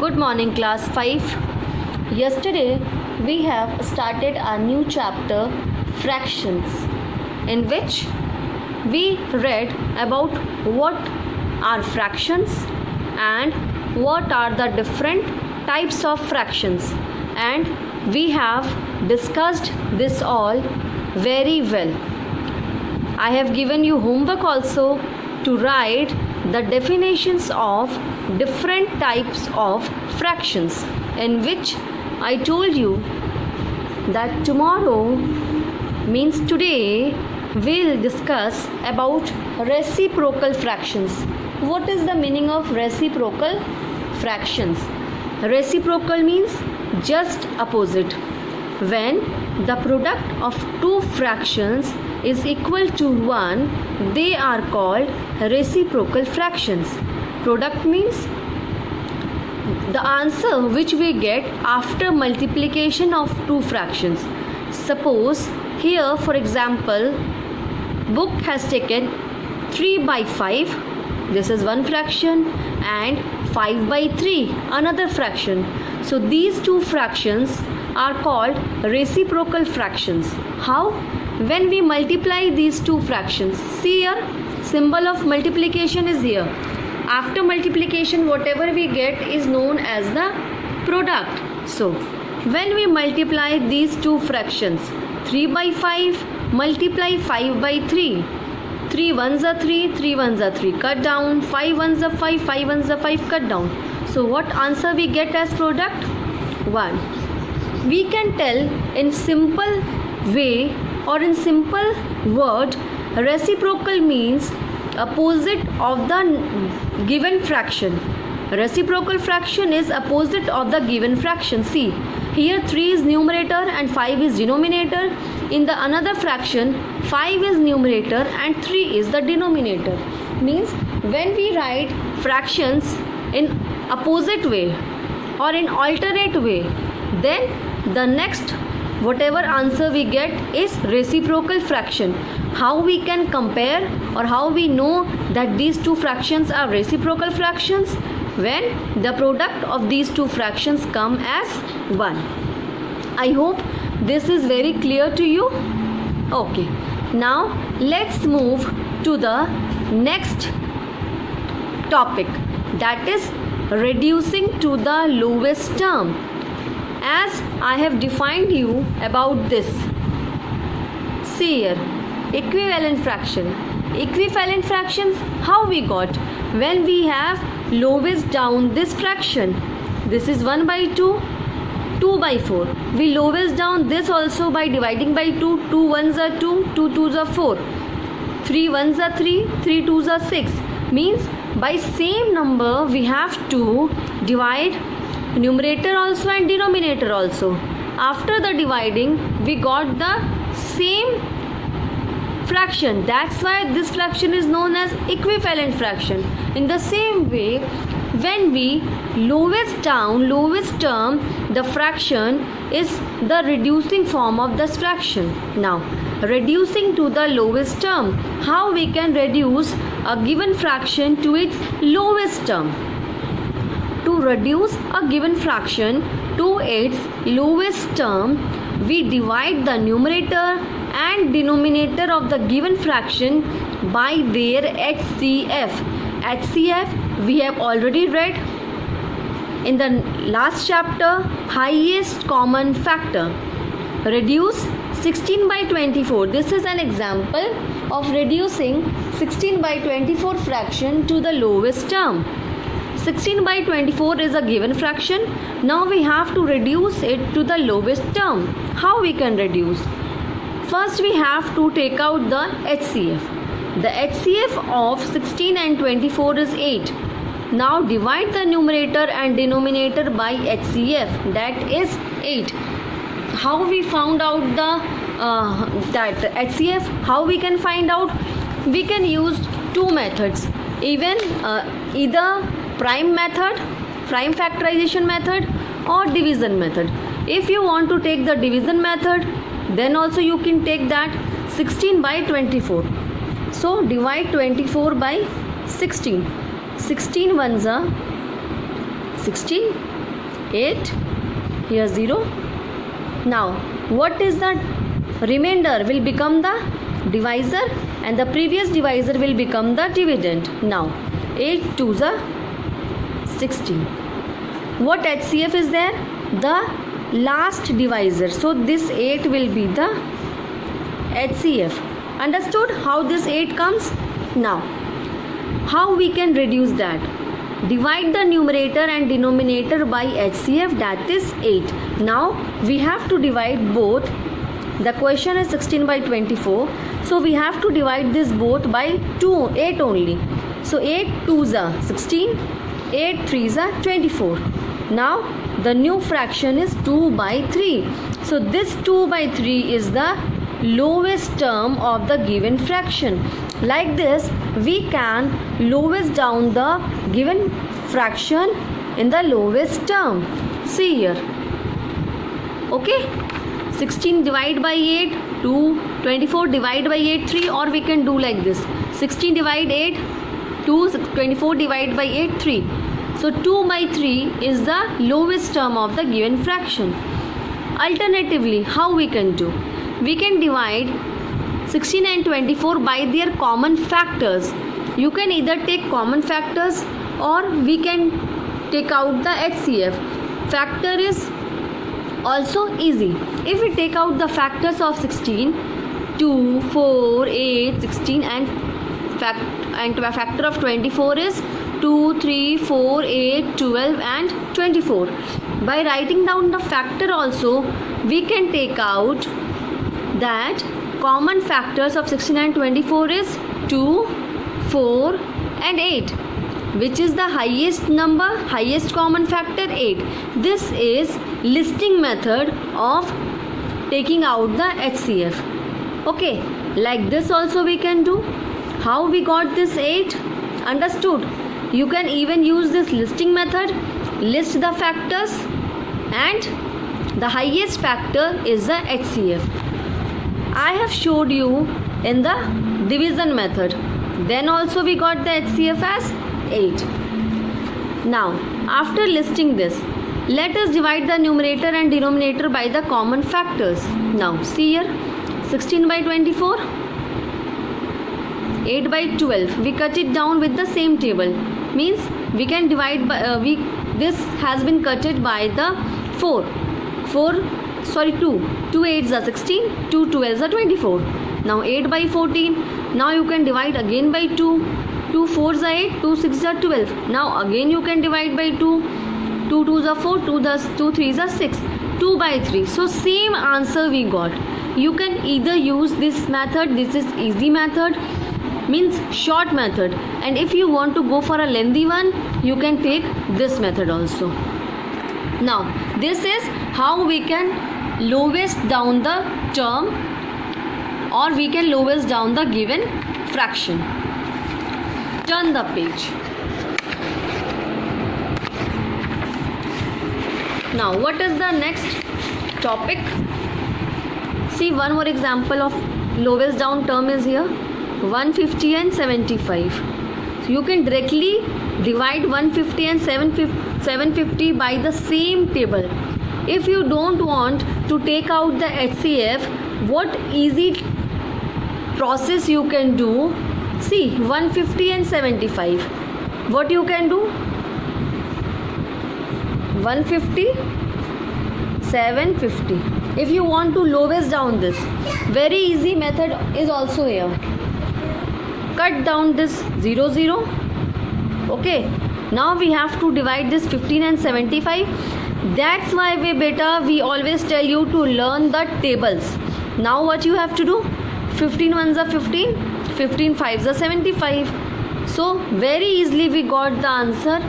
Good morning, class 5. Yesterday we have started a new chapter, fractions, in which we read about what are fractions and what are the different types of fractions, and we have discussed this all very well. I have given you homework also to write the definitions of different types of fractions, in which I told you that tomorrow means today we'll discuss about reciprocal fractions. What is the meaning of reciprocal fractions? Reciprocal means just opposite. When the product of two fractions is equal to 1, they are called reciprocal fractions. Product means the answer which we get after multiplication of two fractions. Suppose here, for example, book has taken 3 by 5, this is one fraction, and 5 by 3, another fraction. So these two fractions are called reciprocal fractions. How? When we multiply these two fractions, see here, symbol of multiplication is here. After multiplication, whatever we get is known as the product. So when we multiply these two fractions, 3 by 5 multiply 5 by 3, 3 ones are 3, 3 ones are 3, cut down, 5 ones are 5, 5 ones are 5, cut down. So what answer we get as product? 1. We can tell in simple way or in simple word, reciprocal means opposite of the given fraction. Reciprocal fraction is opposite of the given fraction. See, here 3 is numerator and 5 is denominator. In the another fraction, 5 is numerator and 3 is the denominator. Means when we write fractions in opposite way or in alternate way, then the next whatever answer we get is reciprocal fraction. How we can compare or how we know that these two fractions are reciprocal fractions? When the product of these two fractions come as 1. I hope this is very clear to you. Okay, now let's move to the next topic, that is reducing to the lowest term. As I have defined you about this, see here, equivalent fraction. Equivalent fractions, how we got? When we have lowest down this fraction, this is 1 by 2, 2 by 4. We lowest down this also by dividing by 2, 2 ones are 2, 2 twos are 4, 3 ones are 3, 3 twos are 6. Means by same number we have to divide numerator also and denominator also. After the dividing, we got the same fraction. That's why this fraction is known as equivalent fraction. In the same way, when we lowest down lowest term, the fraction is the reducing form of this fraction. Now, reducing to the lowest term. How we can reduce a given fraction to its lowest term? To reduce a given fraction to its lowest term, we divide the numerator and denominator of the given fraction by their HCF. HCF we have already read in the last chapter, highest common factor. Reduce 16 by 24. This is an example of reducing 16 by 24 fraction to the lowest term. 16 by 24 is a given fraction. Now we have to reduce it to the lowest term. How we can reduce? First we have to take out the HCF. The HCF of 16 and 24 is 8. Now divide the numerator and denominator by HCF, that is 8. How we found out the that HCF? How we can find out? We can use two methods. Either prime method, prime factorization method, or division method. If you want to take the division method, then also you can take that 16 by 24. So divide 24 by 16. 16 ones are 16, 8, here 0. Now what is the remainder will become the divisor and the previous divisor will become the dividend. Now 8 2s are 16. What HCF is there? The last divisor. So this 8 will be the HCF. Understood how this 8 comes? Now how we can reduce that? Divide the numerator and denominator by HCF, that is 8. Now we have to divide both. The question is 16 by 24. So we have to divide this both by 8 only. So 8 2s are 16, 8 3s are 24. Now the new fraction is 2 by 3. So this 2 by 3 is the lowest term of the given fraction. Like this we can lowest down the given fraction in the lowest term. See here. Okay, 16 divide by 8 2, 24 divide by 8 3, or we can do like this, 16 divide 8 2, 24 divide by 8 3. So 2 by 3 is the lowest term of the given fraction. Alternatively, how we can do? We can divide 16 and 24 by their common factors. You can either take common factors or we can take out the HCF. Factor is also easy. If we take out the factors of 16, 2, 4, 8, 16 and factor of 24 is 2, 3, 4, 8, 12 and 24. By writing down the factor also, we can take out that common factors of 16 and 24 is 2, 4 and 8. Which is the highest number, highest common factor? 8. This is listing method of taking out the HCF. Okay, like this also we can do. How we got this 8? Understood. You can even use this listing method. List the factors and the highest factor is the HCF. I have showed you in the division method. Then also we got the HCF as 8. Now after listing this, let us divide the numerator and denominator by the common factors. Now see here, 16 by 24, 8 by 12. We cut it down with the same table. Means we can divide by this has been cutted by the 2 8s are 16, 2 12s are 24. Now 8 by 14. Now you can divide again by 2 4s are 8, 2 6s are 12. Now again you can divide by 2 2s are 4, 2 3s are 6, 2 by 3. So same answer we got. You can either use this method, this is easy method, means short method, and if you want to go for a lengthy one, you can take this method also. Now this is how we can lowest down the term, or we can lowest down the given fraction. Turn the page. Now what is the next topic? See, one more example of lowest down term is here, 150 and 75. So you can directly divide 150 and 750 by the same table. If you don't want to take out the HCF, what easy process you can do? See, 150 and 75. What you can do? 150, 750. If you want to lowest down this, very easy method is also here. Cut down this 0 0. Okay, now we have to divide this 15 and 75. That's why we always tell you to learn the tables. Now what you have to do? 15 ones are 15, 15 fives are 75. So very easily we got the answer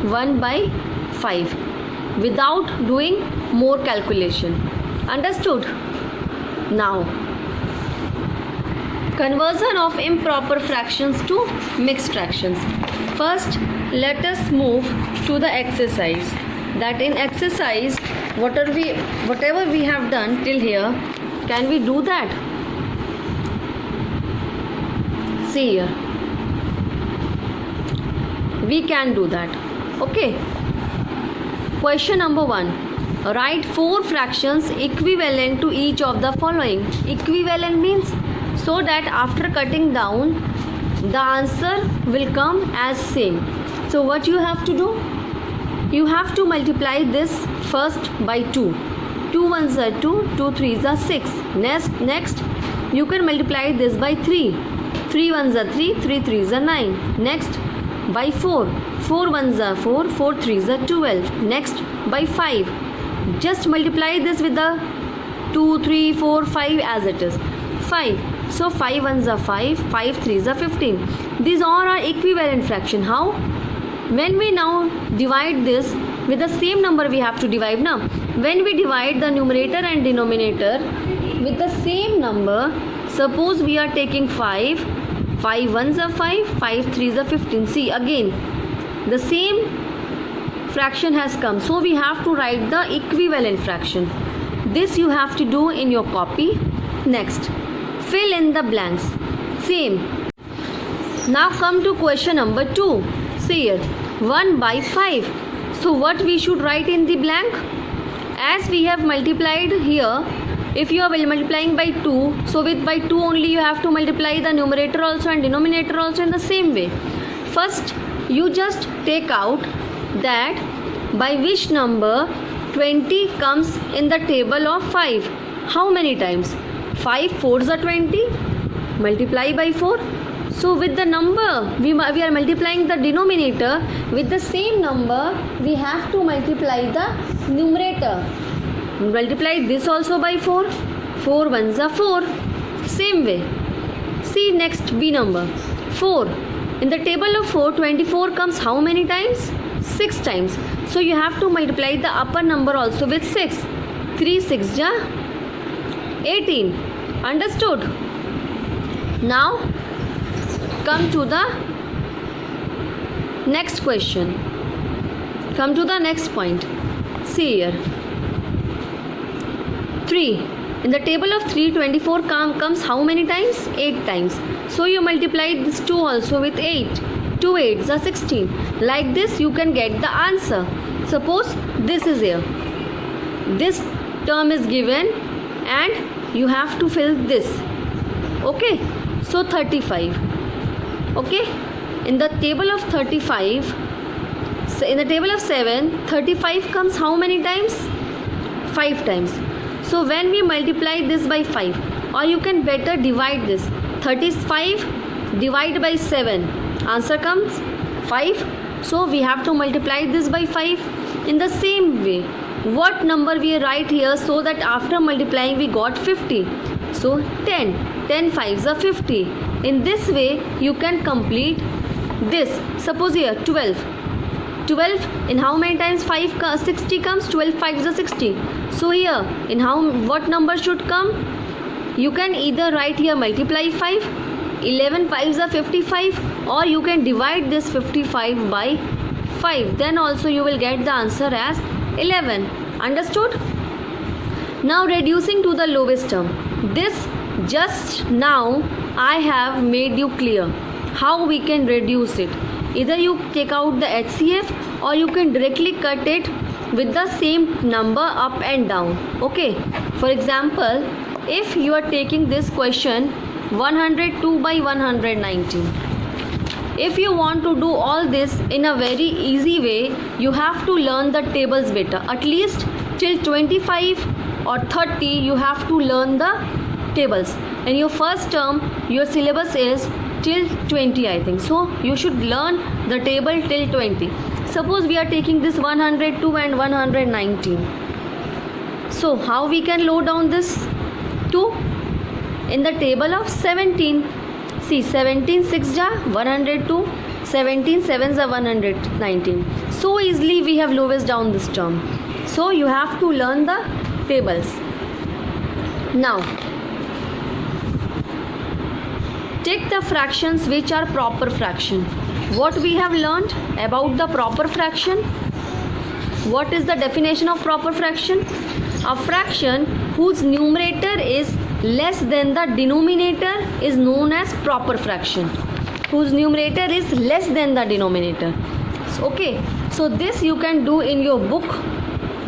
1 by 5 without doing more calculation. Understood? Now conversion of improper fractions to mixed fractions. First let us move to the exercise. That in exercise whatever we have done till here, can we do that? See here, we can do that. Okay, Question number 1. Write 4 fractions equivalent to each of the following. Equivalent means so that after cutting down, the answer will come as same. So what you have to do? You have to multiply this first by 2. 2 ones are 2, 2 threes are 6. Next, you can multiply this by 3. 3 ones are 3, 3 threes are 9. Next, by 4. 4 ones are 4, 4 threes are 12. Next, by 5. Just multiply this with the 2, 3, 4, 5 as it is. 5. So 5 ones are 5, 5 threes are 15. These all are equivalent fraction. How? When we now divide this with the same number, we have to divide now. When we divide the numerator and denominator with the same number, suppose we are taking 5, 5 ones are 5, 5 threes are 15. See again, the same fraction has come. So we have to write the equivalent fraction. This you have to do in your copy. Next, fill in the blanks. Same. Now come to question number 2. See here, 1 by 5. So what we should write in the blank? As we have multiplied here, if you are multiplying by 2, so with by 2 only you have to multiply the numerator also and denominator also in the same way. First, you just take out that by which number 20 comes in the table of 5. How many times? 5 4s are 20. Multiply by 4. So with the number, we are multiplying the denominator. With the same number, we have to multiply the numerator. Multiply this also by 4. 4 ones are 4. Same way. See next B number. 4. In the table of 4, 24 comes how many times? 6 times. So you have to multiply the upper number also with 6. 3 6 ja 18. Understood? Now come to the next question. Come to the next point. See here. 3. In the table of 3, 24 comes how many times? 8 times. So you multiply this 2 also with 8. 2 8s are 16. Like this you can get the answer. Suppose this is here. This term is given and you have to fill this. Okay. So 35. Okay. In the table of 35, in the table of 7, 35 comes how many times? 5 times. So when we multiply this by 5, or you can better divide this. 35 divided by 7. Answer comes 5. So we have to multiply this by 5. In the same way, what number we write here so that after multiplying we got 50? So 10. 10 5s are 50. In this way you can complete this. Suppose here 12. 12 in how many times 60 comes? 12 5s are 60. So here in what number should come? You can either write here multiply 5. 11 5s are 55, or you can divide this 55 by 5. Then also you will get the answer as 11. Understood? Now reducing to the lowest term. This just now I have made you clear how we can reduce it. Either you take out the HCF or you can directly cut it with the same number up and down. Okay. For example, if you are taking this question 102 by 119. If you want to do all this in a very easy way, you have to learn the tables better. At least till 25 or 30 you have to learn the tables. In your first term, your syllabus is till 20 I think. So you should learn the table till 20. Suppose we are taking this 102 and 119. So how we can load down this? 2 in the table of 17. See 17 6 ja 102, 17 7s are 119. So easily we have lowest down this term. So you have to learn the tables. Now take the fractions which are proper fraction. What we have learned about the proper fraction? What is the definition of proper fraction? A fraction whose numerator is less than the denominator is known as proper fraction. Whose numerator is less than the denominator. Okay. So this you can do in your book.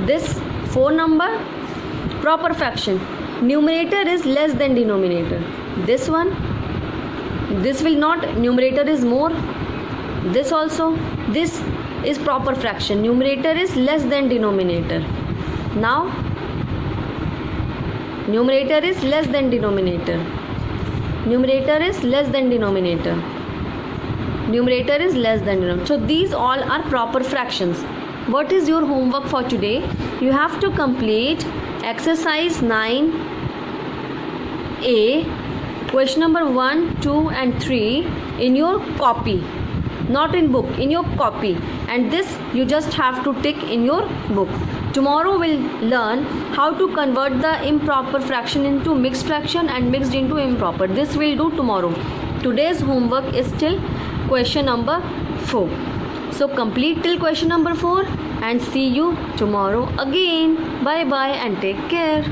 This 4 number proper fraction. Numerator is less than denominator. This one, this will not, numerator is more. This also, this is proper fraction. Numerator is less than denominator. Now numerator is less than denominator. Numerator is less than denominator. Numerator is less than denominator. So these all are proper fractions. What is your homework for today? You have to complete exercise 9A, question number 1, 2 and 3 in your copy. Not in book, in your copy. And this you just have to tick in your book. Tomorrow we'll learn how to convert the improper fraction into mixed fraction and mixed into improper. This we'll do tomorrow. Today's homework is till question number 4. So complete till question number 4 and see you tomorrow again. Bye bye and take care.